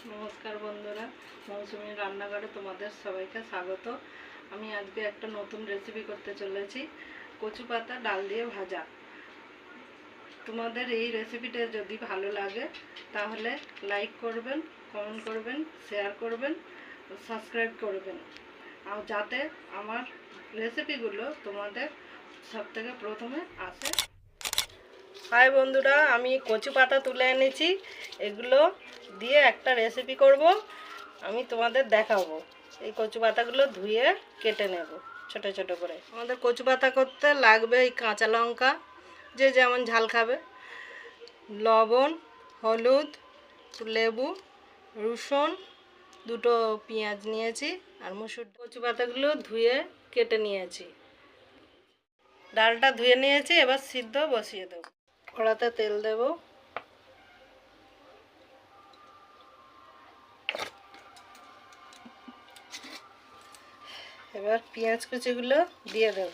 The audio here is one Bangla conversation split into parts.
নমস্কার বন্ধুরা, মৌসুমী রান্নাঘরে তোমাদের সবাইকে স্বাগত। আমি আজকে একটা নতুন রেসিপি করতে চলেছি, কচু পাতা ডাল দিয়ে ভাজা। তোমাদের এই রেসিপিটা যদি ভালো লাগে তাহলে লাইক করবেন, কমেন্ট করবেন, শেয়ার করবেন, সাবস্ক্রাইব করবেন, আর যাতে আমার রেসিপিগুলো তোমাদের সবথেকে প্রথমে আসে। হাই বন্ধুরা, আমি কচু পাতা তুলে এনেছি, এগুলো দিয়ে একটা রেসিপি করব। আমি তোমাদের দেখাবো। এই কচু পাতাগুলো ধুয়ে কেটে নেব ছোট ছোট করে। আমাদের কচু পাতা করতে লাগবে এই কাঁচা লঙ্কা, যে যেমন ঝাল খাবে, লবণ, হলুদ, লেবু, রসুন, দুটো পেঁয়াজ নিয়েছি, আর মুসুর। কচু পাতাগুলো ধুয়ে কেটে নিয়েছি, ডালটা ধুয়ে নিয়েছি। এবার সিদ্ধ বসিয়ে দেবো। কড়াতে তেল দেব, এবার পেঁয়াজ কুচিগুলো দিয়ে দেব,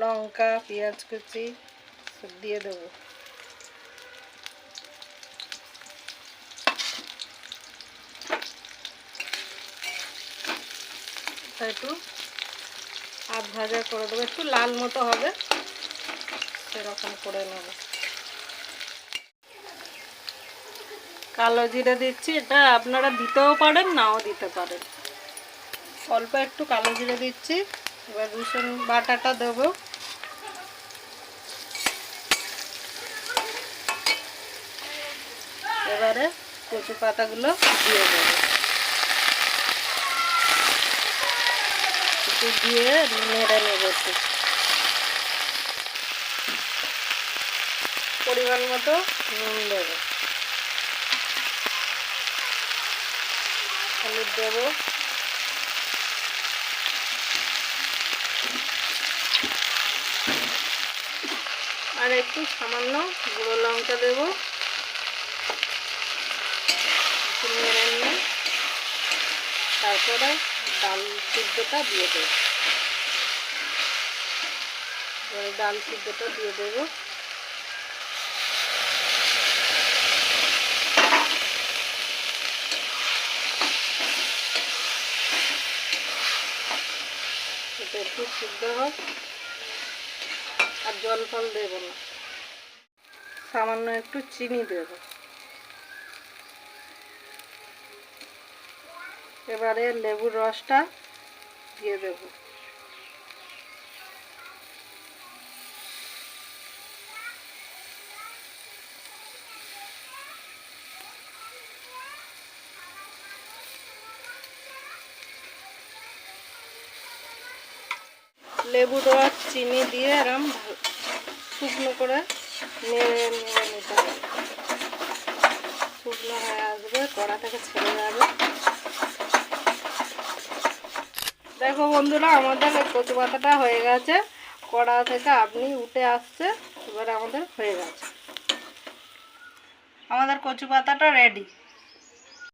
লঙ্কা, পেঁয়াজ কুচি সব দিয়ে দেব। একটু আধ ভাজা করে দেবো, একটু লাল মতো হবে সেরকম করে নেব। কালো জিরে দিচ্ছি, এটা আপনারা দিতেও পারেন, নাও দিতে পারেন। অল্প একটু কালো জিরে দিচ্ছি। এবার রসুন বাটাটা দেব, এবারে কচু পাতাগুলো দিয়ে দেব, একটু দিয়ে নেড়ে নেব। একটু পরিমাণ মতো নুন দেব, হলুদ দেব, আর একটু সামান্য গুঁড়ো লঙ্কা দেব। নেড়ে নিয়ে তারপরে ডাল সিদ্ধটা দিয়ে দেব। ডাল সিদ্ধটা দিয়ে দেব। এটা একটু সিদ্ধ হোক, আর জল ফল দেব না, সামান্য একটু চিনি দেব। এবারে লেবুর রসটা দিয়ে দেব। লেবুর রস, চিনি দিয়ে এরম শুকনো করে নেড়ে নেড়ে নিতে হবে। শুকনো হয়ে আসবে, কড়া থেকে ছেড়ে যাবে। দেখো বন্ধুরা, আমাদের কচু পাতাটা হয়ে গেছে, কড়া থেকে আপনি উঠে আসছে। এবারে আমাদের হয়ে গেছে, আমাদের কচু পাতাটা রেডি।